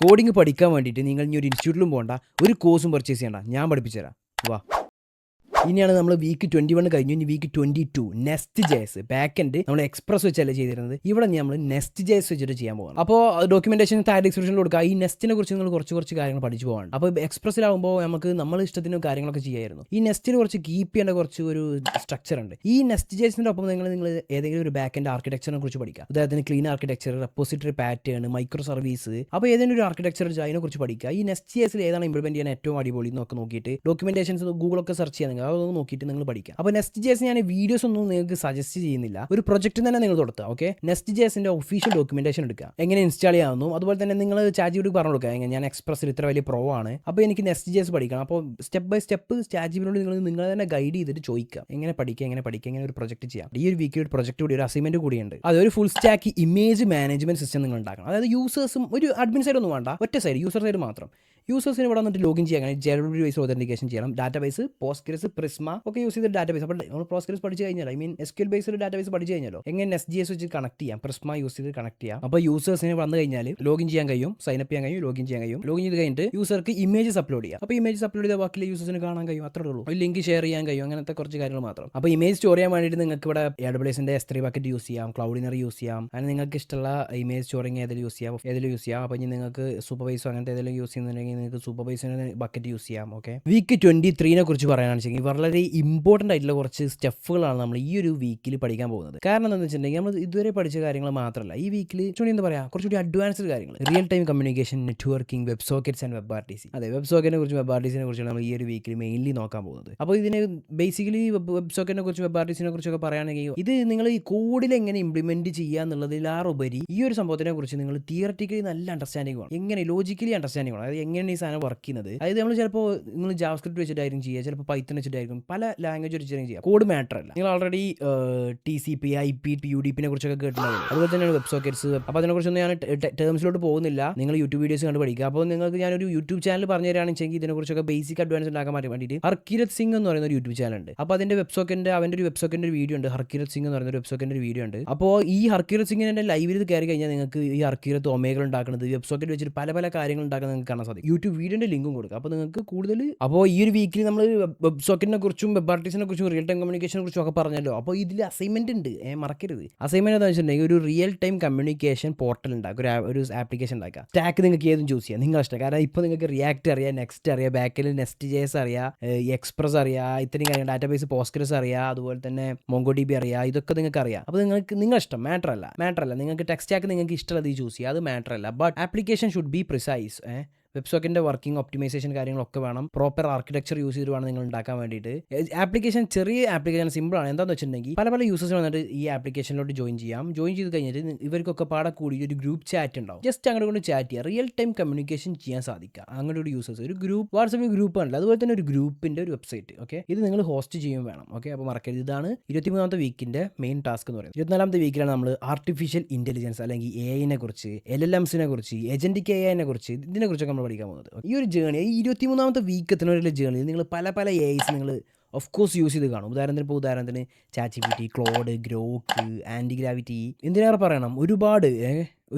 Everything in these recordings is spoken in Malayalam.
കോഡിംഗ് പഠിക്കാൻ വേണ്ടിയിട്ട് നിങ്ങൾ ഇനി ഒരു ഇൻസ്റ്റിറ്റ്യൂട്ടിലും പോകണ്ട, ഒരു കോഴ്സും പർച്ചേസ് ചെയ്യണ്ട, ഞാൻ പഠിപ്പിച്ചു തരാം. വാ. ഇനിയാണ് നമ്മൾ വീക്ക് 21 കഴിഞ്ഞു. ഇനി week 22 Nest JS back end നമ്മൾ എക്സ്പ്രസ് വെച്ചല്ലേ ചെയ്തിരുന്നത്. ഇവിടെ നമ്മൾ നെസ്റ്റ് ജെഎസ് വെച്ചിട്ട് ചെയ്യാൻ പോകണം. അപ്പോൾ ഡോക്യുമെന്റേഷൻ താഴെ ഡിസ്ക്രിപ്ഷനിൽ കൊടുക്കുക. ഈ നെസ്റ്റിനെ കുറിച്ച് നിങ്ങൾ കുറച്ച് കാര്യങ്ങൾ പഠിച്ചു പോകാൻ. അപ്പോൾ എക്സ്പ്രസ്സിലാവുമ്പോൾ നമുക്ക് നമ്മൾ ഇഷ്ടത്തിന് കാര്യങ്ങളൊക്കെ ചെയ്യായിരുന്നു. ഈ നെസ്റ്റിൽ കുറച്ച് കീപ്പ് ചെയ്യേണ്ട കുറച്ച് ഒരു സ്ട്രക്ചർ ഉണ്ട്. ഈ നെസ്റ്റ് ജെഎസിന്റെ ഒപ്പം നിങ്ങൾ ഏതെങ്കിലും ഒരു ബാക്ക് എൻഡ് ആർക്കിടെക്ചറിനെ കുറിച്ച് പഠിക്കുക. ഉദാഹരണത്തിന് clean architecture, repository pattern, micro service. അപ്പോൾ ഏതെങ്കിലും ഒരു ആർക്കിടെക്ചർ അതിനെ കുറിച്ച് പഠിക്കുക. ഈ നെസ്റ്റ് ജെഎസിൽ ഏതാണ് ഇംപ്ലിമെന്റ് ചെയ്യാൻ ഏറ്റവും അടിപൊളി എന്നൊക്കെ നോക്കിയിട്ട് ഡോക്യുമെന്റേഷൻസ് ഗൂഗിളൊക്കെ സെർച്ച് ചെയ്യാൻ അതൊന്ന് നോക്കിയിട്ട് നിങ്ങൾ പഠിക്കാം. അപ്പോൾ നെസ്റ്റ് ജെഎസ് ഞാൻ വീഡിയോസ് ഒന്നും നിങ്ങൾക്ക് സജസ്റ്റ് ചെയ്യുന്നില്ല, ഒരു പ്രൊജക്റ്റ് തന്നെ നിങ്ങൾ തുടത്തുക. ഓക്കെ, നെസ്റ്റ് ജെഎസിന്റെ ഒഫീഷ്യൽ ഡോക്യുമെന്റേഷൻ എടുക്കുക, എങ്ങനെ ഇൻസ്റ്റാൾ ചെയ്യാവുന്നു. അതുപോലെ തന്നെ നിങ്ങൾ ചാറ്റ്ജിപിടി പറഞ്ഞു കൊടുക്കുക, ഞാൻ എക്സ്പ്രസ്സിൽ ഇത്ര വലിയ പ്രോ ആണ്, അപ്പോൾ എനിക്ക് നെസ്റ്റ് ജെഎസ് പഠിക്കണം. അപ്പോൾ സ്റ്റെപ്പ് ബൈ സ്റ്റെപ്പ് ചാറ്റ്ജിപിടിയോട് നിങ്ങൾ തന്നെ ഗൈഡ് ചെയ്തിട്ട് ചോദിക്കുക, എങ്ങനെ പഠിക്കുക, എങ്ങനെ ഒരു പ്രൊജക്റ്റ് ചെയ്യാം. ഈ ഒരു വീക്കിൽ ഒരു പ്രൊജക്റ്റ് കൂടി, ഒരു അസൈൻമെന്റ് കൂടിയുണ്ട്. അതൊരു full stack image management system നിങ്ങൾ ഉണ്ടാക്കണം. അതായത് യൂസേഴ്സും ഒരു അഡ്മിൻ സൈഡ് ഒന്നും വേണ്ട, ഒറ്റ സൈഡ്, യൂസർ സൈഡ് മാത്രം. യൂസേഴ്സിന് ഇവിടെ വന്നിട്ട് ലോഗിൻ ചെയ്യാൻ ജെറബിൾ ബേസ് ഓതന്റിക്കേഷൻ ചെയ്യണം. ഡാറ്റാബേസ് പോസ്റ്റ്ഗ്രസ്, പ്രിസ്മ ഒക്കെ യൂസ് ചെയ്ത് ഡാറ്റാബേസ്. അപ്പോൾ നമ്മൾ പോസ്റ്റ്ഗ്രസ് പഠിച്ചു കഴിഞ്ഞാൽ, എസ്ക്യൂഎൽ ബേസ്ഡ് ഡാറ്റാബേസ് പഠിച്ചു കഴിഞ്ഞാലോ എങ്ങനെ എസ്ജിഎസ് വെച്ച് കണക്ട് ചെയ്യാം, പ്രിസ്മ യൂസ് ചെയ്ത് കണക്ട് ചെയ്യാം. അപ്പോൾ യൂസേഴ്സിന് വന്നു കഴിഞ്ഞാൽ ലോഗിൻ ചെയ്യാൻ കഴിയും, സൈനപ്പ് ചെയ്യാൻ കഴിയും, ലോഗിൻ ചെയ്യാൻ കഴിയും. ലോഗിൻ ചെയ്ത് കഴിഞ്ഞിട്ട് യൂസർക്ക് ഇമേജസ് അപ്ലോഡ് ചെയ്യാം. അപ്പോൾ ഇമേജസ് അപ്ലോഡ് ചെയ്ത ബാക്കിയുള്ള യൂസേഴ്സിന് കാണാൻ കഴിയും, അത്രേ ഉള്ളൂ. ഒരു ലിങ്ക് ഷെയർ ചെയ്യാൻ കഴിയും, അങ്ങനത്തെ കുറച്ച് കാര്യങ്ങൾ മാത്രം. അപ്പോൾ ഇമേജ് സ്റ്റോർ ചെയ്യാൻ വേണ്ടിയിട്ട് നിങ്ങൾക്ക് ഇവിടെ AWSന്റെ S3 ബക്കറ്റ് യൂസ് ചെയ്യാം, ക്ലൗഡിനറി യൂസ് ചെയ്യാം. അങ്ങനെ നിങ്ങൾക്ക് ഇഷ്ടമുള്ള ഇമേജ് സ്റ്റോറിങ് ഏതെങ്കിലും യൂസ് ചെയ്യാം. അപ്പോൾ ഇനി നിങ്ങൾക്ക് സൂപ്പർവൈസോ അങ്ങനത്തെ ഏതെങ്കിലും യൂസ് ചെയ്യുന്നുണ്ടെങ്കിൽ നിങ്ങൾക്ക് സൂപ്പർവൈസിന് ബക്കറ്റ് യൂസ് ചെയ്യാം. ഓക്കെ, വീക്ക് 23 കുറിച്ച് പറയാനാണെന്ന് വെച്ചെങ്കിൽ വളരെ ഇമ്പോർട്ടൻ്റ് ആയിട്ടുള്ള കുറച്ച് സ്റ്റെപ്പുകളാണ് നമ്മൾ ഈ ഒരു വീക്കിൽ പഠിക്കാൻ പോകുന്നത്. കാരണം എന്താണെന്ന് വെച്ചിട്ടുണ്ടെങ്കിൽ നമ്മൾ ഇതുവരെ പഠിച്ച കാര്യങ്ങൾ മാത്രമല്ല, ഈ വീക്കിൽ എന്താ പറയുക, കുറച്ചുകൂടി അഡ്വാൻസ്ഡ് കാര്യങ്ങൾ, real time communication, networking, web sockets and web RTC. അതെ, വെബ് സോക്കറ്റിനെ കുറിച്ച് വെബ് RTCനെ കുറിച്ചാണ് നമ്മൾ ഈ ഒരു വീക്കിൽ മെയിൻലി നോക്കാൻ പോകുന്നത്. അപ്പോൾ ഇതിന് ബേസിക്കലി വെബ് സോക്കറ്റിനെ കുറിച്ച് വെബ് RTCനെ കുറിച്ചൊക്കെ പറയുകയാണെങ്കിൽ ഇത് നിങ്ങൾ ഈ കോഡിൽ എങ്ങനെ ഇംപ്ലിമെന്റ് ചെയ്യുക എന്നുള്ളതിലാറുപരി ഈ ഒരു സംഭവത്തിനെ കുറിച്ച് നിങ്ങൾ തിയററ്റിക്കലി നല്ല അണ്ടർസ്റ്റാൻഡിംഗ് വേണം, എങ്ങനെ ലോജിക്കലി അണ്ടർസ്റ്റാൻഡിംഗ് വേണം, അതായത് എങ്ങനെയാണ് ഈ സാധനം വർക്ക് ചെയ്യുന്നത്. അതായത് നമ്മൾ ചിലപ്പോൾ നിങ്ങൾ ജാവാസ്ക്രിപ്റ്റ് വെച്ചിട്ടായിരിക്കും ചെയ്യുക, ചിലപ്പോൾ പൈത്തൺ വെച്ചിട്ടായിരിക്കും, പല ലാംഗ്വേജ് വെച്ചിട്ടായിരിക്കും ചെയ്യുക. കോഡ് മാറ്റർ അല്ല. നിങ്ങൾ ഓൾറെഡി TCP, IP, UDP കുറിച്ചൊക്കെ കേട്ടിട്ടുണ്ടാവും. അതുപോലെ തന്നെയാണ് വെബ് സോക്കറ്റ്സ്. അപ്പോൾ അതിനെക്കുറിച്ചൊന്നും ഞാൻ ടേംസിലോട്ട് പോകുന്നില്ല, നിങ്ങൾ യൂട്യൂബ് വീഡിയോസ് കണ്ട് പഠിക്കുക. അപ്പോൾ നിങ്ങൾക്ക് ഞാനൊരു യൂട്യൂബ് ചാനൽ പറഞ്ഞു തരാണെന്നുവെച്ചെങ്കിൽ ഇതിനെക്കുറിച്ചൊക്കെ ബേസിക് അഡ്വാൻസ് ഉണ്ടാക്കാൻ വേണ്ടിയിട്ട് ഹർക്കിരത് സിംഗ് എന്ന് പറയുന്ന ഒരു യൂട്യൂബ് ചാനൽ ഉണ്ട്. അപ്പോൾ അതിൻ്റെ അവൻ്റെ ഒരു വെബ് സോക്കറ്റിൻ്റെ ഒരു വീഡിയോ ഉണ്ട്, ഹർക്കിരത് സിംഗ് എന്ന് പറയുന്ന ഒരു വെബ് സോക്കറ്റിൻ്റെ ഒരു വീഡിയോ ഉണ്ട്. അപ്പോൾ ഈ ഹർക്കിരത് സിംഗിൻ്റെ ലൈവിൽ കയറി കഴിഞ്ഞാൽ നിങ്ങൾക്ക് ഈ ഹർക്കിരത്ത് ഒമേഗകൾ ഉണ്ടാക്കുന്നത്, വെബ് സോക്കറ്റ് വെച്ചിട്ട് പല കാര്യങ്ങൾ ഉണ്ടാക്കുന്നത് നിങ്ങൾക്ക് കാണാൻ സാധിക്കും. യൂട്യൂബ് വീഡിയോൻ്റെ ലിങ്കും കൊടുക്കുക, അപ്പോൾ നിങ്ങൾക്ക് കൂടുതൽ. അപ്പോൾ ഈ ഒരു വീക്കിൽ നമ്മൾ വെബ് സോക്കറ്റിനെ കുറിച്ചും വെബ് RTCനെ കുറിച്ചും റിയൽ ടൈം കമ്മ്യൂണിക്കേഷനെ കുറിച്ചും ഒക്കെ പറഞ്ഞല്ലോ. അപ്പോൾ ഇതിൽ അസൈൻമെന്റ് ഉണ്ട്, മറക്കരുത്. അസൈൻമെന്റ് എന്താ വെച്ചിട്ടുണ്ടെങ്കിൽ ഒരു റിയൽ ടൈം കമ്മ്യൂണിക്കേഷൻ പോർട്ടൽ ഉണ്ടാക്കുക, ഒരു ആപ്ലിക്കേഷൻ ഉണ്ടാക്കുക. സ്റ്റാക്ക് നിങ്ങൾക്ക് ഏതും ചൂസ് ചെയ്യാം, നിങ്ങൾ ഇഷ്ടം. കാരണം ഇപ്പോൾ നിങ്ങൾക്ക് റിയാക്ട് അറിയാം, നെക്സ്റ്റ് അറിയാം, ബാക്കിൽ നെസ്റ്റ് ജെഎസ് അറിയാം, എക്സ്പ്രസ് അറിയാം, ഇത്രയും കാര്യം, ഡാറ്റാബേസ് പോസ്റ്റ്ഗ്രസ് അറിയാം, അതുപോലെ തന്നെ MongoDB അറിയാം. ഇതൊക്കെ നിങ്ങൾക്ക് അറിയാം. അപ്പോൾ നിങ്ങൾ ഇഷ്ടം, മാറ്റർ അല്ല. നിങ്ങൾക്ക് ടെക്സ്റ്റ് സ്റ്റാക്ക് നിങ്ങൾക്ക് ഇഷ്ടമുള്ളത് ചൂസ് ചെയ്യുക, അത് മാറ്റർ അല്ല. But application should be precise. Web സോക്കറ്റിൻ്റെ വർക്കിംഗ്, ഒപ്റ്റിമൈസേഷൻ കാര്യങ്ങളൊക്കെ വേണം. പ്രോപ്പർ ആർക്കിടെക്ചർ യൂസ് ചെയ്തിട്ട് വേണം നിങ്ങൾ ഉണ്ടാക്കാൻ വേണ്ടിയിട്ട്. ആപ്ലിക്കേഷൻ ചെറിയ ആപ്ലിക്കേഷൻ സിമ്പിളാണ്. എന്താണെന്ന് വെച്ചിട്ടുണ്ടെങ്കിൽ പല യൂസേഴ്സ് വന്നിട്ട് ഈ ആപ്ലിക്കേഷനിലോട്ട് ജോയിൻ ചെയ്ത് കഴിഞ്ഞിട്ട് ഇവർക്കൊക്കെ പാടെ കൂടി ഒരു ഗ്രൂപ്പ് ചാറ്റ് ഉണ്ടാവും. ജസ്റ്റ് അങ്ങോട്ട് കൊണ്ട് ചാറ്റ് ചെയ്യുക, റിയൽ ടൈം കമ്മ്യൂണിക്കേഷൻ ചെയ്യാൻ സാധിക്കുക. അങ്ങനെ ഒരു യൂസേഴ്സ് ഒരു ഗ്രൂപ്പ്, വാട്സപ്പിൽ ഗ്രൂപ്പ് ആണല്ലോ, അതുപോലെ തന്നെ ഒരു ഗ്രൂപ്പിൻ്റെ ഒരു വെബ്സൈറ്റ്. ഓക്കെ, ഇത് നിങ്ങൾ ഹോസ്റ്റ് ചെയ്യും വേണം. ഓക്കെ, അപ്പോൾ മറക്കരുത്. ഇതാണ് 23ാമത്തെ വീക്കിൻ്റെ മെയിൻ ടാസ്ക് എന്ന് പറയുന്നത്. 24ാമത്തെ വീക്കിലാണ് നമ്മൾ ആർട്ടിഫിഷ്യൽ ഇൻ്റലിജൻസ് അല്ലെങ്കിൽ AI കുറിച്ച്, LLMs കുറിച്ച്, ഏജന്റിക് AI കുറിച്ച്, ഇതിനെക്കുറിച്ചൊക്കെ നമ്മൾ പഠിക്കാൻ പോകുന്നത്. ഈ ഒരു ജേണി, ഈ 23ാമത്തെ വീക്ക് എത്തുന്ന ജേണിയിൽ നിങ്ങൾ പല AIs നിങ്ങൾ ഓഫ് കോഴ്സ് യൂസ് ചെയ്ത് കാണും. ഉദാഹരണത്തിന് ChatGPT, ക്ലോഡ്, ഗ്രോക്ക്, ആൻറ്റിഗ്രാവിറ്റി, എന്തിനേറെ പറയണം, ഒരുപാട്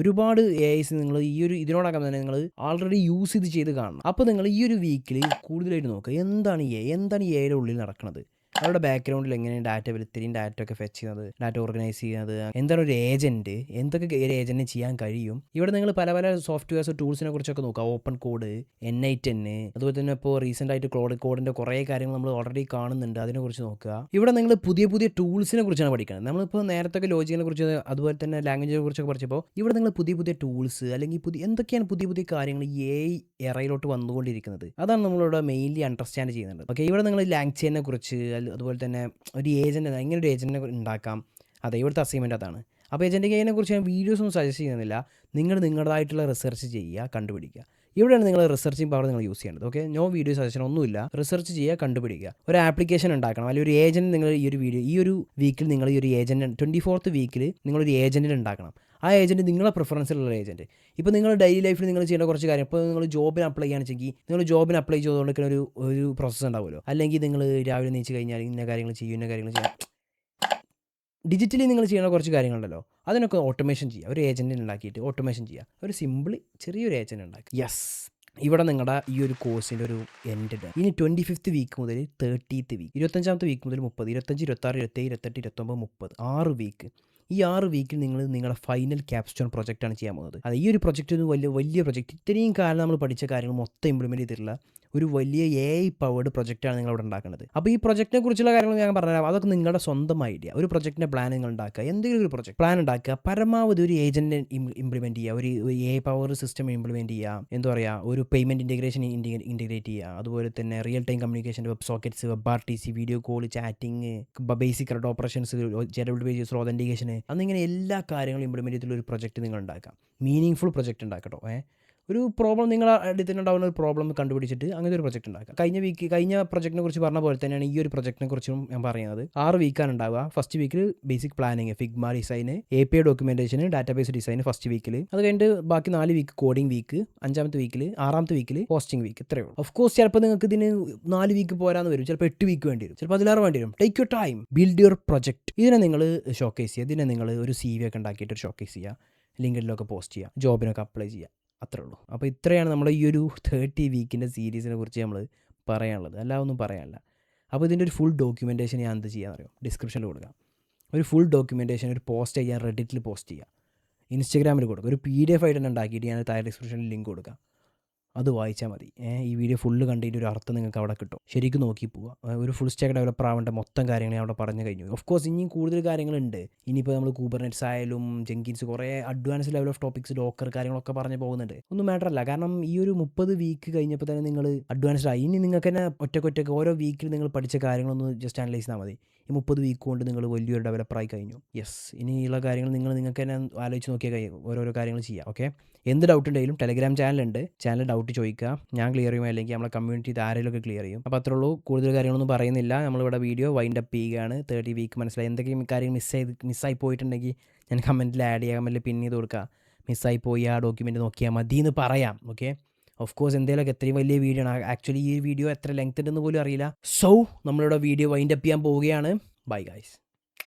AIs നിങ്ങൾ ഇതിനോടകം തന്നെ നിങ്ങൾ ഓൾറെഡി യൂസ് ചെയ്ത് കാണണം. അപ്പോൾ നിങ്ങൾ ഈ ഒരു വീക്കിൽ കൂടുതലായിട്ട് നോക്കുക, എന്താണ് AIയുടെ ഉള്ളിൽ നടക്കുന്നത്, അവരുടെ ബാക്ക്ഗ്രൗണ്ടിൽ എങ്ങനെയാണ് ഇത്രയും ഡാറ്റ ഒക്കെ ഫെച്ച് ചെയ്യുന്നത്, ഡാറ്റ ഓർഗനൈസ് ചെയ്യുന്നത്, എന്താണ് ഒരു ഏജൻറ്റ്, എന്തൊക്കെ ഒരു ഏജൻറ്റിന് ചെയ്യാൻ കഴിയും. ഇവിടെ നിങ്ങൾ പല സോഫ്റ്റ്വെയർസ്, ടൂൾസിനെ കുറിച്ചൊക്കെ നോക്കുക. ഓപ്പൺ കോഡ്, N8N, അതുപോലെ തന്നെ ഇപ്പോൾ റീസെൻ്റ് ആയിട്ട് കോഡിൻ്റെ കുറേ കാര്യങ്ങൾ നമ്മൾ ഓൾറെഡി കാണുന്നുണ്ട്, അതിനെക്കുറിച്ച് നോക്കുക. ഇവിടെ നിങ്ങൾ പുതിയ ടൂൾസിനെ കുറിച്ചാണ് പഠിക്കുന്നത്. നമ്മളിപ്പോൾ നേരത്തെ ലോജിക്കിനെ കുറിച്ച്, അതുപോലെ തന്നെ ലാംഗ്വേജിനെ കുറിച്ചൊക്കെ പഠിച്ചപ്പോൾ ഇവിടെ നിങ്ങൾ പുതിയ ടൂൾസ് അല്ലെങ്കിൽ എന്തൊക്കെയാണ് പുതിയ കാര്യങ്ങൾ AI എറയിലോട്ട് വന്നുകൊണ്ടിരിക്കുന്നത്, അതാണ് നമ്മളിവിടെ മെയിൻലി അണ്ടർസ്റ്റാൻഡ് ചെയ്യുന്നത്. ഓക്കെ, ഇവിടെ നിങ്ങൾ ലാംഗ്വേജിനെ കുറിച്ച്, അതുപോലെ തന്നെ ഒരു ഏജൻറ്റ്, എങ്ങനെ ഒരു ഏജൻറ്റിനെ ഉണ്ടാക്കാം, അതെ ഇവിടുത്തെ അസൈൻമെൻറ്റ് അതാണ്. അപ്പോൾ ഏജൻറ്റിക് AI കുറിച്ച് ഞാൻ വീഡിയോസ് ഒന്നും സജസ്റ്റ് ചെയ്യുന്നില്ല, നിങ്ങളുടേതായിട്ടുള്ള റിസർച്ച് ചെയ്യുക, കണ്ടുപിടിക്കുക. ഇവിടെയാണ് നിങ്ങൾ റിസർച്ചിങ് പവർ നിങ്ങൾ യൂസ് ചെയ്യേണ്ടത്. ഓക്കെ, നോ വീഡിയോ സജഷൻ ഒന്നുമില്ല, റിസർച്ച് ചെയ്യുക, കണ്ടുപിടിക്കുക. ഒരു ആപ്ലിക്കേഷൻ ഉണ്ടാക്കണം, അല്ലെങ്കിൽ ഒരു ഏജൻറ്റ് നിങ്ങൾ ഈ ഒരു വീക്കിൽ നിങ്ങൾ ഈ ഒരു ഏജൻറ്റ് 24th വീക്കിൽ നിങ്ങളൊരു ഏജൻറ്റിനെ ഉണ്ടാക്കണം. ആ ഏജൻറ്റ് നിങ്ങളെ പ്രിഫറൻസിലുള്ള ഏജൻറ്റ്. ഇപ്പോൾ നിങ്ങൾ ഡെയിലി ലൈഫിൽ നിങ്ങൾ ചെയ്യേണ്ട കുറച്ച് കാര്യം, ഇപ്പോൾ നിങ്ങൾ ജോബിന് അപ്ലൈ ചെയ്യുകയാണെന്ന് വെച്ചെങ്കിൽ നിങ്ങൾ ജോബിന് അപ്ലൈ ചെയ്തുകൊണ്ടിരിക്കുന്ന ഒരു പ്രോസസ്സ് ഉണ്ടാവുമല്ലോ. അല്ലെങ്കിൽ നിങ്ങൾ രാവിലെ എണീച്ച് കഴിഞ്ഞാൽ ഇന്ന കാര്യങ്ങൾ ചെയ്യും. ഡിജിറ്റലി നിങ്ങൾ ചെയ്യുന്ന കുറച്ച് കാര്യങ്ങളുണ്ടല്ലോ, അതിനൊക്കെ ഓട്ടോമേഷൻ ചെയ്യുക. ഒരു ഏജൻറ്റിനെ ഉണ്ടാക്കിയിട്ട് ഓട്ടോമേഷൻ ചെയ്യുക. ഒരു സിമ്പിൾ ചെറിയൊരു ഏജൻറ്റ് ഉണ്ടാക്കുക. യെസ്, ഇവിടെ നിങ്ങളുടെ ഈ ഒരു കോഴ്സിൻ്റെ ഒരു എൻഡ് ഉണ്ട്. ഇനി 25th വീക്ക് മുതൽ 30th വീക്ക്, 25ാമത്തെ വീക്ക് മുതൽ 30, 25, 26, 27, 28, 29, 30, 6 വീക്ക്. ഈ 6 വീക്കിൽ നിങ്ങൾ നിങ്ങളുടെ ഫൈനൽ ക്യാപ്സ്റ്റോൺ പ്രൊജക്റ്റാണ് ചെയ്യാൻ പോകുന്നത്. അത് ഈ ഒരു പ്രൊജക്റ്റ് ഒരു വലിയ പ്രൊജക്റ്റ്, ഇത്രയും കാലം നമ്മൾ പഠിച്ച കാര്യങ്ങൾ മൊത്തം ഇംപ്ലിമെൻറ്റ് ചെയ്തിട്ടുള്ള ഒരു വലിയ AI പവേർഡ് പ്രൊജക്റ്റാണ് നിങ്ങൾ ഇവിടെ ഉണ്ടാക്കുന്നത്. അപ്പോൾ ഈ പ്രൊജക്റ്റിനെ കുറിച്ചുള്ള കാര്യങ്ങൾ ഞാൻ പറഞ്ഞുതരാം. അതൊക്കെ നിങ്ങളുടെ സ്വന്തം ഐഡിയ. ഒരു പ്രൊജക്റ്റിൻ്റെ പ്ലാൻ നിങ്ങൾ ഉണ്ടാക്കുക, എന്തെങ്കിലും ഒരു പ്രൊജക്റ്റ് പ്ലാൻ ഉണ്ടാക്കുക, പരമാവധി ഒരു ഏജൻറ്റ് ഇംപ്ലിമെൻറ്റ് ചെയ്യുക, ഒരു AI പവർ സിസ്റ്റം ഇംപ്ലിമെൻറ്റ് ചെയ്യുക, എന്താ പറയുക, ഒരു പേയ്മെൻറ്റ് ഇൻറ്റഗ്രേഷൻ ഇൻറ്റഗ്രേറ്റ് ചെയ്യുക, അതുപോലെ തന്നെ real time communication, web sockets, web RTC, video call, chatting, basic read operations, JWT authentication, എന്നിങ്ങനെ എല്ലാ കാര്യങ്ങളും ഇംപ്ലിമെൻറ്റ് ചെയ്തിട്ടുള്ള ഒരു പ്രൊജക്റ്റ് നിങ്ങൾ ഉണ്ടാക്കാം. മീനിങ് ഫുൾ പ്രൊജക്റ്റ് ഉണ്ടാക്കട്ടോ. ഒരു പ്രോബ്ലം നിങ്ങളുടെ അടുത്ത് ഉണ്ടാകുന്ന ഒരു പ്രോബ്ലം കണ്ടുപിടിച്ചിട്ട് അങ്ങനത്തെ ഒരു പ്രൊജക്റ്റ് ഉണ്ടാക്കുക. കഴിഞ്ഞ പ്രൊജക്റ്റിനെ കുറിച്ച് പറഞ്ഞ പോലെ തന്നെയാണ് ഈ ഒരു പ്രൊജക്റ്റിനെ കുറിച്ചും ഞാൻ പറയുന്നത്. 6 വീക്കാണ് ഉണ്ടാവുക. ഫസ്റ്റ് വീക്കിൽ ബേസിക് പ്ലാനിങ്, ഫിഗ്മ ഡിസൈന്, API documentation, database design first വീക്കിൽ. അത് കഴിഞ്ഞിട്ട് ബാക്കി 4 വീക്ക് കോഡിംഗ് വീക്ക്, 5ാമത്തെ വീക്കിൽ, 6ാമത്തെ വീക്കിൽ പോസ്റ്റിംഗ് വീക്ക്. ഇത്രയേ ഉള്ളൂ. ഓഫ് കോഴ്സ് ചിലപ്പോൾ നിങ്ങൾക്ക് ഇതിന് 4 വീക്ക് പോരാന്ന് വരും, ചിലപ്പോൾ 8 വീക്ക് വേണ്ടി വരും, ചിലപ്പോൾ 16 വേണ്ടി വരും. Take your time, build your project. ഇതിനെ നിങ്ങൾ ഷോക്കേസ് ചെയ്യുക. ഇതിനെ നിങ്ങൾ ഒരു CV ഒക്കെ ഉണ്ടാക്കിയിട്ട് ഒരു ഷോക്കേസ് ചെയ്യുക, ലിങ്ക്ഡിനിലൊക്കെ പോസ്റ്റ് ചെയ്യുക, ജോബിനൊക്കെ അപ്ലൈ ചെയ്യുക. അത്രേ ഉള്ളൂ. അപ്പോൾ ഇത്രയാണ് നമ്മുടെ ഈ ഒരു 30 വീക്കിൻ്റെ സീരീസിനെ കുറിച്ച് നമ്മൾ പറയാനുള്ളത്. അല്ല ഒന്നും പറയാനില്ല. അപ്പോൾ ഇതിൻ്റെ ഒരു ഫുൾ ഡോക്യുമെൻറ്റേഷൻ ഞാൻ എന്ത് ചെയ്യാമെന്ന് അറിയാം, ഡിസ്ക്രിപ്ഷനിൽ കൊടുക്കാം. ഒരു ഫുൾ ഡോക്യുമെൻറ്റേഷൻ ഒരു പോസ്റ്റ് ചെയ്യാൻ റെഡിറ്റിൽ പോസ്റ്റ് ചെയ്യുക, ഇൻസ്റ്റാഗ്രാമിൽ കൊടുക്കുക. ഒരു PDF ആയിട്ട് തന്നെ ഉണ്ടാക്കിയിട്ട് ഞാൻ താഴെ ഡിസ്ക്രിപ്ഷനിൽ ലിങ്ക് കൊടുക്കാം. അത് വായിച്ചാൽ മതി. ഈ വീഡിയോ ഫുള്ള് കണ്ടിട്ട് ഒരു അർത്ഥം നിങ്ങൾക്ക് അവിടെ കിട്ടും. ശരിക്കും നോക്കി പോവുക. ഒരു ഫുൾ സ്റ്റാക്ക് ഡെവലപ്പർ ആവേണ്ട മൊത്തം കാര്യങ്ങൾ ഞാൻ അവിടെ പറഞ്ഞു കഴിഞ്ഞു. ഓഫ് കോഴ്സ് ഇനിയും കൂടുതൽ കാര്യങ്ങളുണ്ട്. ഇനിയിപ്പോൾ നമ്മൾ കുബർനെറ്റ്സ് ആയാലും ജെങ്കിൻസ്, കുറേ advance level of topics, Docker കാര്യങ്ങളൊക്കെ പറഞ്ഞു പോകുന്നുണ്ട്. ഒന്നും മാറ്റർ അല്ല, കാരണം ഈ ഒരു 30 വീക്ക് കഴിഞ്ഞപ്പോൾ തന്നെ നിങ്ങൾ അഡ്വാൻസ്ഡ് ആയി. ഇനി നിങ്ങൾക്ക് തന്നെ ഒറ്റക്കൊറ്റക്ക് ഓരോ വീക്കിൽ നിങ്ങൾ പഠിച്ച കാര്യങ്ങളൊന്ന് ജസ്റ്റ് അനലൈസ് ചെയ്താൽ മതി. ഈ 30 വീക്ക് കൊണ്ട് നിങ്ങൾ വലിയൊരു ഡെവലപ്പറായി കഴിഞ്ഞു. യെസ്, ഇനിയുള്ള കാര്യങ്ങൾ നിങ്ങൾക്ക് തന്നെ ആലോചിച്ച് നോക്കിയാൽ കഴിയും, ഓരോരോ കാര്യങ്ങൾ ചെയ്യാം. ഓക്കെ, എന്ത് ഡൗട്ട് ഉണ്ടെങ്കിലും ടെലഗ്രാം ചാനലുണ്ട്, ചാനൽ ഡൗട്ട് ചോദിക്കുക, ഞാൻ ക്ലിയർ ചെയ്യും, അല്ലെങ്കിൽ നമ്മളെ കമ്മ്യൂണിറ്റി ആരെങ്കിലുമൊക്കെ ക്ലിയർ ചെയ്യും. അപ്പോൾ അത്രേ ഉള്ളൂ, കൂടുതൽ കാര്യങ്ങളൊന്നും പറയുന്നില്ല. നമ്മളിവിടെ വീഡിയോ വൈൻഡ് അപ്പ് ചെയ്യുകയാണ്. 30 വീക്ക് മനസ്സിലായി. എന്തെങ്കിലും കാര്യം മിസ്സായി പോയിട്ടുണ്ടെങ്കിൽ ഞാൻ കമൻറ്റിൽ ആഡ് ചെയ്യുക, കമൻറ്റിൽ പിൻ ചെയ്ത് കൊടുക്കുക. മിസ്സായി പോയി ആ ഡോക്യുമെൻറ്റ് നോക്കിയാൽ മതി എന്ന് പറയാം. ഓക്കെ, ഓഫ് കോഴ്സ് എന്തെങ്കിലുമൊക്കെ എത്രയും വലിയ വീഡിയോ ആണ്. ആക്ച്വലി ഈ വീഡിയോ എത്ര ലെങ്ത് ഉണ്ടെന്ന് പോലും അറിയില്ല. സോ നമ്മളിവിടെ വീഡിയോ വൈൻഡ് അപ്പ് ചെയ്യാൻ പോവുകയാണ്. Bye guys.